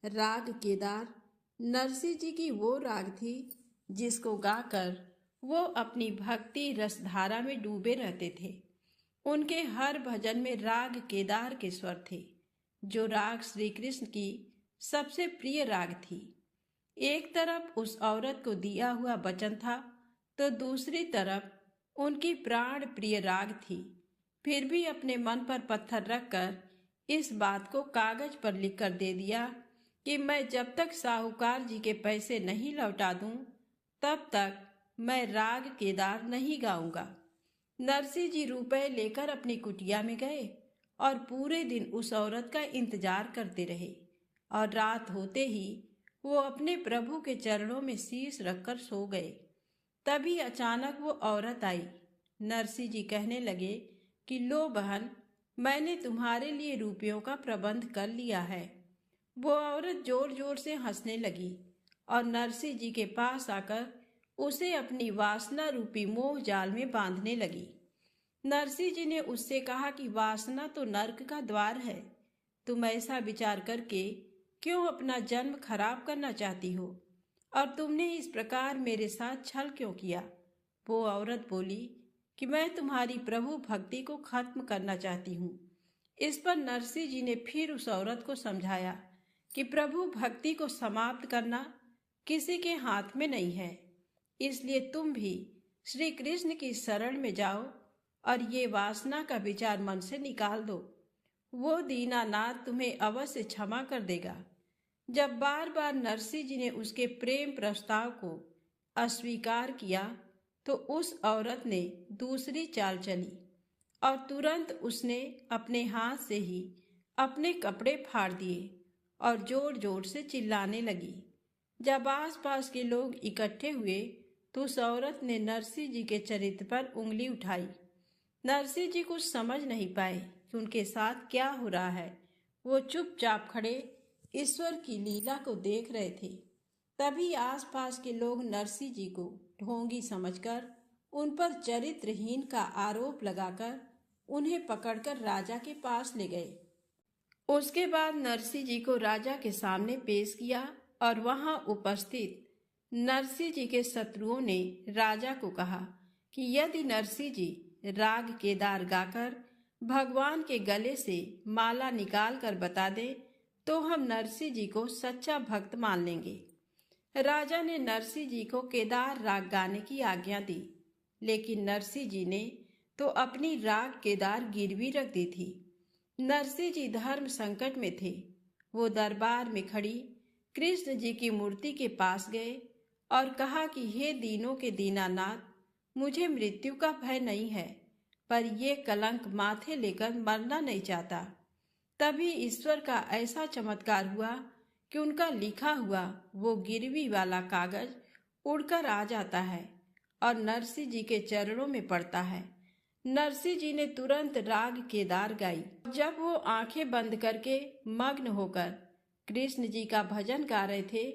राग केदार नरसिंह जी की वो राग थी जिसको गाकर वो अपनी भक्ति रसधारा में डूबे रहते थे। उनके हर भजन में राग केदार के स्वर थे। जो राग श्री कृष्ण की सबसे प्रिय राग थी। एक तरफ उस औरत को दिया हुआ वचन था तो दूसरी तरफ उनकी प्राण प्रिय राग थी। फिर भी अपने मन पर पत्थर रखकर इस बात को कागज पर लिखकर दे दिया कि मैं जब तक साहूकार जी के पैसे नहीं लौटा दूं तब तक मैं राग केदार नहीं गाऊंगा। नरसिंह जी रुपए लेकर अपनी कुटिया में गए और पूरे दिन उस औरत का इंतजार करते रहे और रात होते ही वो अपने प्रभु के चरणों में शीश रखकर सो गए। तभी अचानक वो औरत आई। नरसिंह जी कहने लगे कि लो बहन, मैंने तुम्हारे लिए रुपयों का प्रबंध कर लिया है। वो औरत जोर जोर से हंसने लगी और नरसिंह जी के पास आकर उसे अपनी वासना रूपी मोह जाल में बांधने लगी। नरसिंह जी ने उससे कहा कि वासना तो नर्क का द्वार है। तुम ऐसा विचार करके क्यों अपना जन्म खराब करना चाहती हो और तुमने इस प्रकार मेरे साथ छल क्यों किया। वो औरत बोली कि मैं तुम्हारी प्रभु भक्ति को खत्म करना चाहती हूँ। इस पर नरसिंह जी ने फिर उस औरत को समझाया कि प्रभु भक्ति को समाप्त करना किसी के हाथ में नहीं है, इसलिए तुम भी श्री कृष्ण की शरण में जाओ और ये वासना का विचार मन से निकाल दो। वो दीनानाथ तुम्हें अवश्य क्षमा कर देगा। जब बार बार नरसिंह जी ने उसके प्रेम प्रस्ताव को अस्वीकार किया तो उस औरत ने दूसरी चाल चली और तुरंत उसने अपने हाथ से ही अपने कपड़े फाड़ दिए और जोर जोर से चिल्लाने लगी। जब आसपास के लोग इकट्ठे हुए तो उस औरत ने नरसिंह जी के चरित्र पर उंगली उठाई। नरसिंह जी कुछ समझ नहीं पाए कि उनके साथ क्या हो रहा है। वो चुपचाप खड़े ईश्वर की लीला को देख रहे थे। तभी आसपास के लोग नरसिंह जी को ढोंगी समझकर उन पर चरित्रहीन का आरोप लगाकर उन्हें पकड़कर राजा के पास ले गए। उसके बाद नरसिंह जी को राजा के सामने पेश किया और वहां उपस्थित नरसिंह जी के शत्रुओं ने राजा को कहा कि यदि नरसिंह जी राग केदार गाकर भगवान के गले से माला निकाल कर बता दे तो हम नरसिंह जी को सच्चा भक्त मान लेंगे। राजा ने नरसिंह जी को केदार राग गाने की आज्ञा दी, लेकिन नरसिंह जी ने तो अपनी राग केदार गिरवी रख दी थी। नरसिंह जी धर्म संकट में थे। वो दरबार में खड़ी कृष्ण जी की मूर्ति के पास गए और कहा कि हे दीनों के दीनानाथ, मुझे मृत्यु का भय नहीं है, पर ये कलंक माथे लेकर मरना नहीं चाहता। तभी ईश्वर का ऐसा चमत्कार हुआ कि उनका लिखा हुआ वो गिरवी वाला कागज उड़कर आ जाता है और नरसिंह जी के चरणों में पड़ता है। नरसिंह जी ने तुरंत राग केदार गाई। जब वो आंखें बंद करके मग्न होकर कृष्ण जी का भजन गा रहे थे,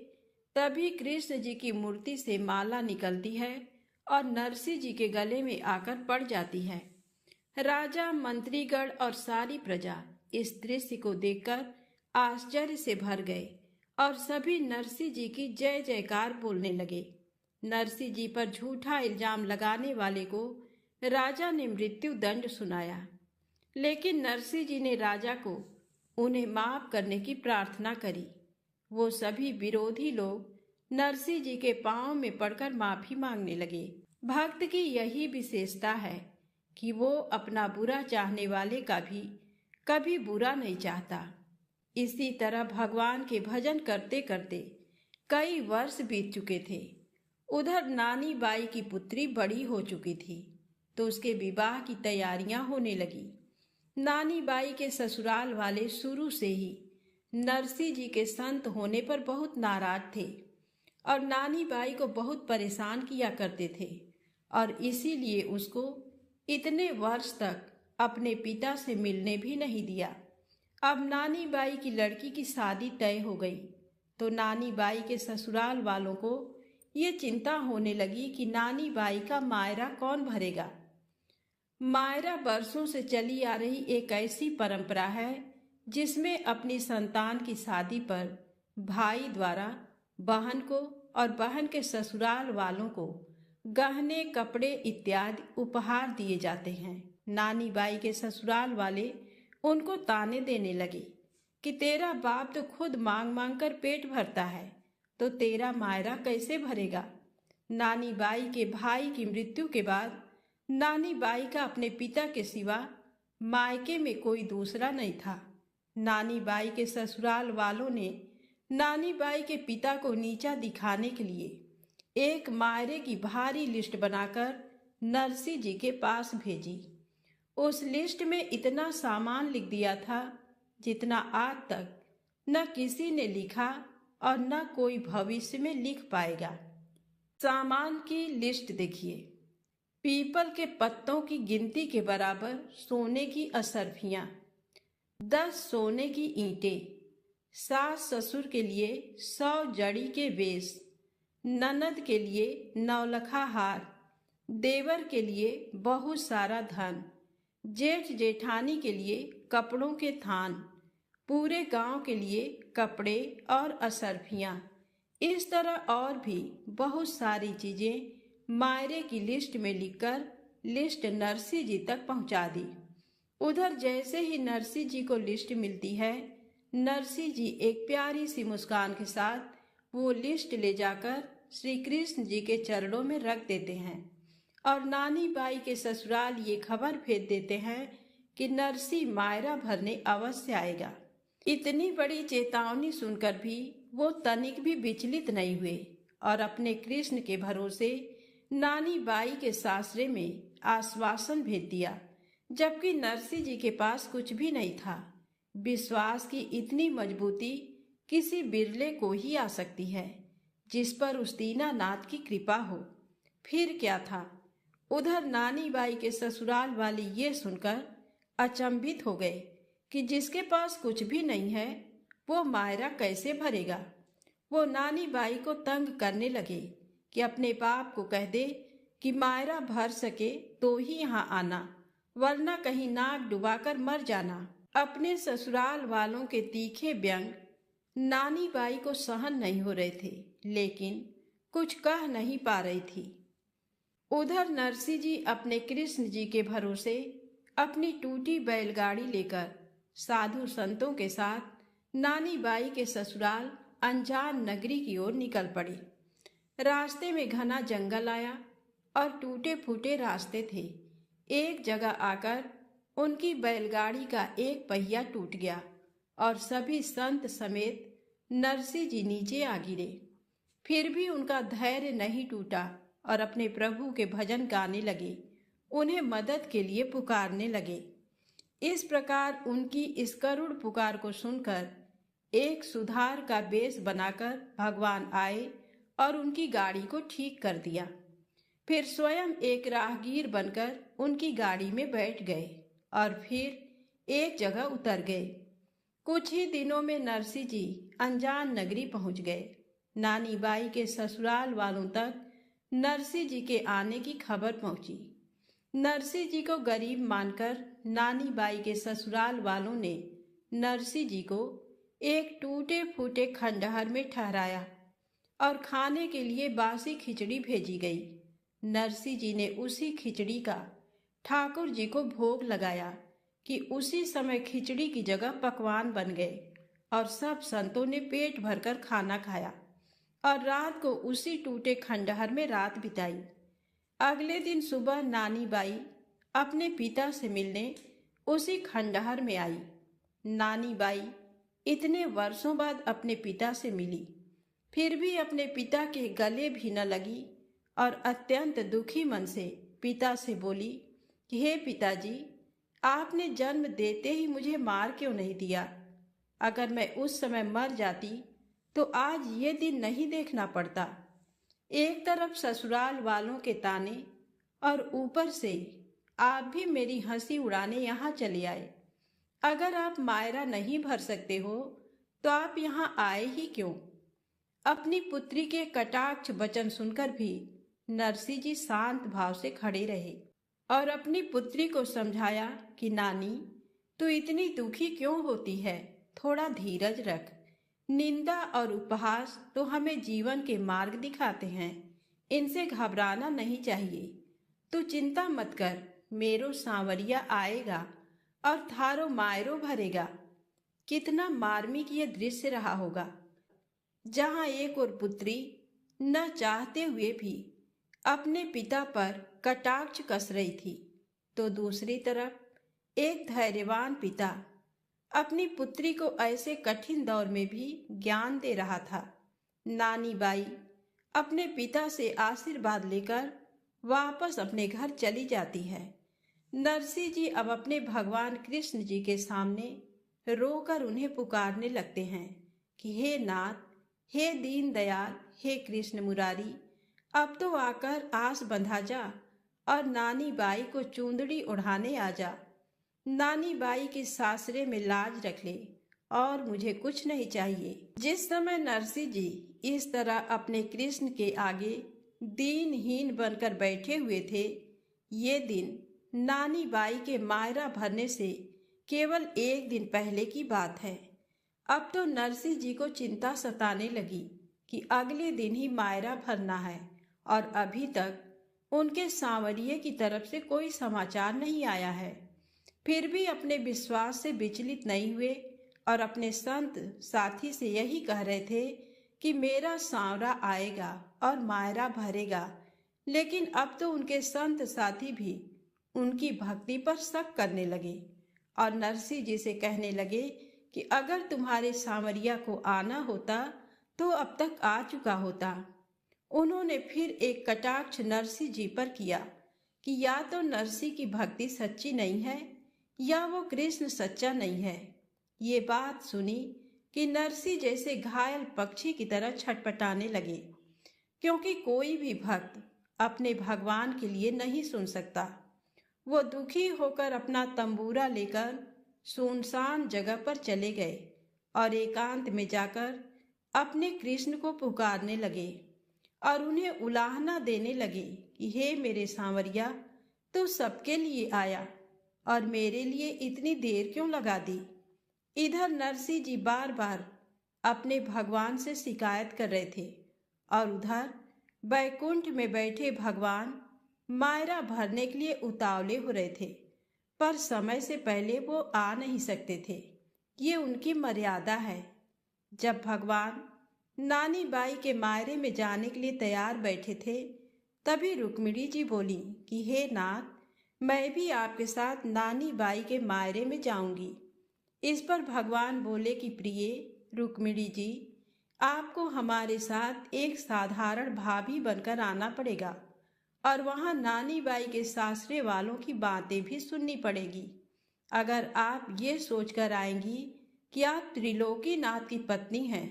तभी कृष्ण जी की मूर्ति से माला निकलती है और नरसिंह जी के गले में आकर पड़ जाती है। राजा, मंत्रीगण और सारी प्रजा इस दृश्य को देखकर आश्चर्य से भर गए और सभी नरसिंह जी की जय जयकार बोलने लगे। नरसिंह जी पर झूठा इल्जाम लगाने वाले को राजा ने मृत्यु दंड सुनाया, लेकिन नरसिंह जी ने राजा को उन्हें माफ करने की प्रार्थना करी। वो सभी विरोधी लोग नरसिंह जी के पांव में पड़कर माफी मांगने लगे। भक्त की यही विशेषता है कि वो अपना बुरा चाहने वाले का भी कभी बुरा नहीं चाहता। इसी तरह भगवान के भजन करते करते कई वर्ष बीत चुके थे। उधर नानी बाई की पुत्री बड़ी हो चुकी थी तो उसके विवाह की तैयारियां होने लगी। नानी बाई के ससुराल वाले शुरू से ही नरसिंह जी के संत होने पर बहुत नाराज थे और नानी बाई को बहुत परेशान किया करते थे और इसीलिए उसको इतने वर्ष तक अपने पिता से मिलने भी नहीं दिया। अब नानी बाई की लड़की की शादी तय हो गई तो नानी बाई के ससुराल वालों को ये चिंता होने लगी कि नानी बाई का मायरा कौन भरेगा। मायरा बरसों से चली आ रही एक ऐसी परंपरा है जिसमें अपनी संतान की शादी पर भाई द्वारा बहन को और बहन के ससुराल वालों को गहने, कपड़े इत्यादि उपहार दिए जाते हैं। नानी बाई के ससुराल वाले उनको ताने देने लगे कि तेरा बाप तो खुद मांग मांग कर पेट भरता है, तो तेरा मायरा कैसे भरेगा। नानी बाई के भाई की मृत्यु के बाद नानी बाई का अपने पिता के सिवा मायके में कोई दूसरा नहीं था। नानी बाई के ससुराल वालों ने नानी बाई के पिता को नीचा दिखाने के लिए एक मायरे की भारी लिस्ट बनाकर नरसी जी के पास भेजी। उस लिस्ट में इतना सामान लिख दिया था जितना आज तक न किसी ने लिखा और न कोई भविष्य में लिख पाएगा। सामान की लिस्ट देखिए। पीपल के पत्तों की गिनती के बराबर सोने की असरफियां, 10 सोने की ईंटें, सास ससुर के लिए 100 जड़ी के वेश, ननद के लिए 9 लखा हार, देवर के लिए बहुत सारा धन, जेठ जेठानी के लिए कपड़ों के थान, पूरे गांव के लिए कपड़े और असरफियां, इस तरह और भी बहुत सारी चीजें मायरे की लिस्ट में लिखकर लिस्ट नरसी जी तक पहुंचा दी। उधर जैसे ही नरसी जी को लिस्ट मिलती है, नरसी जी एक प्यारी सी मुस्कान के साथ वो लिस्ट ले जाकर श्री कृष्ण जी के चरणों में रख देते हैं और नानी बाई के ससुराल ये खबर भेज देते हैं कि नरसी मायरा भरने अवश्य आएगा। इतनी बड़ी चेतावनी सुनकर भी वो तनिक भी विचलित नहीं हुए और अपने कृष्ण के भरोसे नानी बाई के सासरे में आश्वासन भेज दिया, जबकि नरसी जी के पास कुछ भी नहीं था। विश्वास की इतनी मजबूती किसी बिरले को ही आ सकती है जिस पर उस दीनानाथ की कृपा हो। फिर क्या था। उधर नानी बाई के ससुराल वाले ये सुनकर अचंभित हो गए कि जिसके पास कुछ भी नहीं है वो मायरा कैसे भरेगा। वो नानी बाई को तंग करने लगे कि अपने बाप को कह दे कि मायरा भर सके तो ही यहाँ आना, वरना कहीं नाक डुबाकर मर जाना। अपने ससुराल वालों के तीखे व्यंग नानी बाई को सहन नहीं हो रहे थे, लेकिन कुछ कह नहीं पा रही थी। उधर नरसी जी अपने कृष्ण जी के भरोसे अपनी टूटी बैलगाड़ी लेकर साधु संतों के साथ नानी बाई के ससुराल अनजान नगरी की ओर निकल पड़ी। रास्ते में घना जंगल आया और टूटे फूटे रास्ते थे। एक जगह आकर उनकी बैलगाड़ी का एक पहिया टूट गया और सभी संत समेत नरसी जी नीचे आ गिरे। फिर भी उनका धैर्य नहीं टूटा और अपने प्रभु के भजन गाने लगे, उन्हें मदद के लिए पुकारने लगे। इस प्रकार उनकी इस करुण पुकार को सुनकर एक सुधार का बेश बनाकर भगवान आए और उनकी गाड़ी को ठीक कर दिया। फिर स्वयं एक राहगीर बनकर उनकी गाड़ी में बैठ गए और फिर एक जगह उतर गए। कुछ ही दिनों में नरसी जी अनजान नगरी पहुंच गए। नानी बाई के ससुराल वालों तक नरसी जी के आने की खबर पहुंची। नरसी जी को गरीब मानकर नानी बाई के ससुराल वालों ने नरसी जी को एक टूटे फूटे खंडहर में ठहराया और खाने के लिए बासी खिचड़ी भेजी गई। नरसी जी ने उसी खिचड़ी का ठाकुर जी को भोग लगाया कि उसी समय खिचड़ी की जगह पकवान बन गए और सब संतों ने पेट भरकर खाना खाया और रात को उसी टूटे खंडहर में रात बिताई। अगले दिन सुबह नानी बाई अपने पिता से मिलने उसी खंडहर में आई। नानी बाई इतने वर्षों बाद अपने पिता से मिली, फिर भी अपने पिता के गले भी न लगी और अत्यंत दुखी मन से पिता से बोली कि हे पिताजी, आपने जन्म देते ही मुझे मार क्यों नहीं दिया। अगर मैं उस समय मर जाती तो आज ये दिन नहीं देखना पड़ता। एक तरफ ससुराल वालों के ताने और ऊपर से आप भी मेरी हंसी उड़ाने यहाँ चले आए। अगर आप मायरा नहीं भर सकते हो तो आप यहाँ आए ही क्यों। अपनी पुत्री के कटाक्ष वचन सुनकर भी नरसी जी शांत भाव से खड़े रहे और अपनी पुत्री को समझाया कि नानी, तू इतनी दुखी क्यों होती है, थोड़ा धीरज रख। निंदा और उपहास तो हमें जीवन के मार्ग दिखाते हैं, इनसे घबराना नहीं चाहिए। तू चिंता मत कर, मेरो सांवरिया आएगा और थारो मायरो भरेगा। कितना मार्मिक ये दृश्य रहा होगा, जहां एक और पुत्री न चाहते हुए भी अपने पिता पर कटाक्ष कस रही थी, तो दूसरी तरफ एक धैर्यवान पिता अपनी पुत्री को ऐसे कठिन दौर में भी ज्ञान दे रहा था। नानी बाई अपने पिता से आशीर्वाद लेकर वापस अपने घर चली जाती है। नरसिंह जी अब अपने भगवान कृष्ण जी के सामने रोकर उन्हें पुकारने लगते हैं कि हे नाथ, हे दीन दयाल, हे कृष्ण मुरारी, अब तो आकर आस बंधा जा और नानी बाई को चूंदड़ी उड़ाने आ जा। नानी बाई के सासरे में लाज रख ले और मुझे कुछ नहीं चाहिए। जिस समय नरसिंह जी इस तरह अपने कृष्ण के आगे दीनहीन बनकर बैठे हुए थे, ये दिन नानी बाई के मायरा भरने से केवल एक दिन पहले की बात है। अब तो नरसिंह जी को चिंता सताने लगी कि अगले दिन ही मायरा भरना है और अभी तक उनके सांवरिये की तरफ से कोई समाचार नहीं आया है। फिर भी अपने विश्वास से विचलित नहीं हुए और अपने संत साथी से यही कह रहे थे कि मेरा सांवरा आएगा और मायरा भरेगा। लेकिन अब तो उनके संत साथी भी उनकी भक्ति पर शक करने लगे और नरसिंह जी से कहने लगे कि अगर तुम्हारे सांवरिया को आना होता तो अब तक आ चुका होता। उन्होंने फिर एक कटाक्ष नरसिंह जी पर किया कि या तो नरसिंह की भक्ति सच्ची नहीं है या वो कृष्ण सच्चा नहीं है। ये बात सुनी कि नरसिंह जैसे घायल पक्षी की तरह छटपटाने लगे, क्योंकि कोई भी भक्त अपने भगवान के लिए नहीं सुन सकता। वो दुखी होकर अपना तंबूरा लेकर सुनसान जगह पर चले गए और एकांत में जाकर अपने कृष्ण को पुकारने लगे और उन्हें उलाहना देने लगे कि हे मेरे सांवरिया, तू सबके लिए आया और मेरे लिए इतनी देर क्यों लगा दी। इधर नरसिंह जी बार बार अपने भगवान से शिकायत कर रहे थे और उधर बैकुंठ में बैठे भगवान मायरा भरने के लिए उतावले हो रहे थे, पर समय से पहले वो आ नहीं सकते थे। ये उनकी मर्यादा है। जब भगवान नानी बाई के मायरे में जाने के लिए तैयार बैठे थे, तभी रुक्मिणी जी बोली कि हे नाथ, मैं भी आपके साथ नानी बाई के मायरे में जाऊंगी। इस पर भगवान बोले कि प्रिय रुक्मिणी जी, आपको हमारे साथ एक साधारण भाभी बनकर आना पड़ेगा और वहां नानी बाई के सासरे वालों की बातें भी सुननी पड़ेगी। अगर आप ये सोचकर आएंगी कि आप त्रिलोकीनाथ की पत्नी हैं,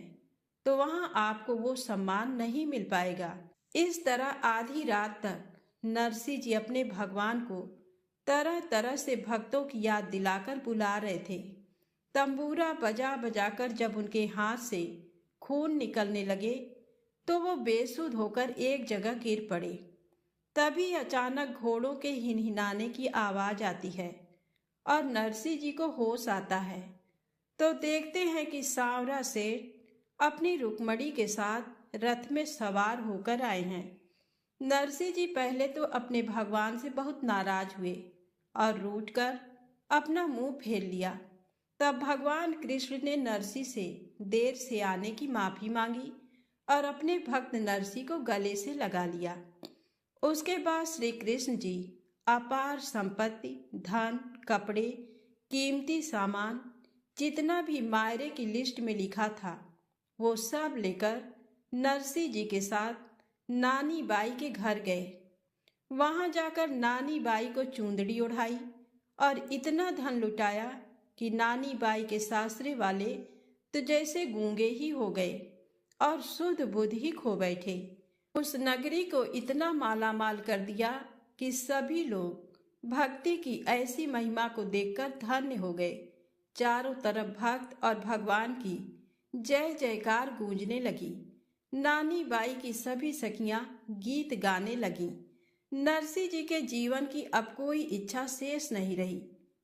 तो वहां आपको वो सम्मान नहीं मिल पाएगा। इस तरह आधी रात तक नरसिंह जी अपने भगवान को तरह तरह से भक्तों की याद दिलाकर बुला रहे थे। तंबूरा बजा बजाकर जब उनके हाथ से खून निकलने लगे तो वो बेसुध होकर एक जगह गिर पड़े। तभी अचानक घोड़ों के हिनहिनाने की आवाज आती है और नरसिंह जी को होश आता है, तो देखते हैं कि सांवरा सेठ अपनी रुक्मणी के साथ रथ में सवार होकर आए हैं। नरसिंह जी पहले तो अपने भगवान से बहुत नाराज हुए और रूठकर अपना मुंह फेर लिया। तब भगवान कृष्ण ने नरसिंह से देर से आने की माफी मांगी और अपने भक्त नरसिंह को गले से लगा लिया। उसके बाद श्री कृष्ण जी अपार संपत्ति, धन, कपड़े, कीमती सामान, जितना भी मायरे की लिस्ट में लिखा था, वो सब लेकर नरसिंह जी के साथ नानी बाई के घर गए। वहां जाकर नानी बाई को चूंदड़ी उड़ाई और इतना धन लुटाया कि नानी बाई के सासरे वाले तो जैसे गूंगे ही हो गए और शुद्ध बुद्ध ही खो बैठे। उस नगरी को इतना मालामाल कर दिया कि सभी लोग भक्ति की ऐसी महिमा को देखकर धन्य हो गए। चारों तरफ भक्त और भगवान की जय जयकार गूंजने लगी। नानी बाई की सभी सखियां गीत गाने लगीं। नरसिंह जी के जीवन की अब कोई इच्छा शेष नहीं रही।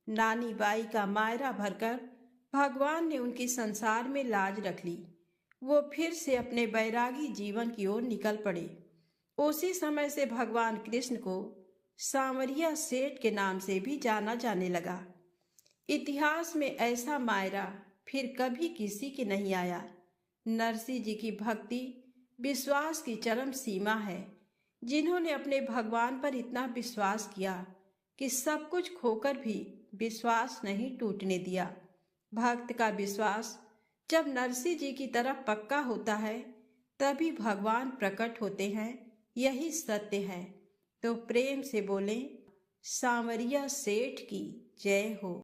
नानी बाई का मायरा भरकर भगवान ने उनकी संसार में लाज रख ली। वो फिर से अपने बैरागी जीवन की ओर निकल पड़े। उसी समय से भगवान कृष्ण को सांवरिया सेठ के नाम से भी जाना जाने लगा। इतिहास में ऐसा मायरा फिर कभी किसी की नहीं आया। नरसिंह जी की भक्ति विश्वास की चरम सीमा है। जिन्होंने अपने भगवान पर इतना विश्वास किया कि सब कुछ खोकर भी विश्वास नहीं टूटने दिया। भक्त का विश्वास जब नरसिंह जी की तरफ पक्का होता है तभी भगवान प्रकट होते हैं, यही सत्य है। तो प्रेम से बोलें, सांवरिया सेठ की जय हो।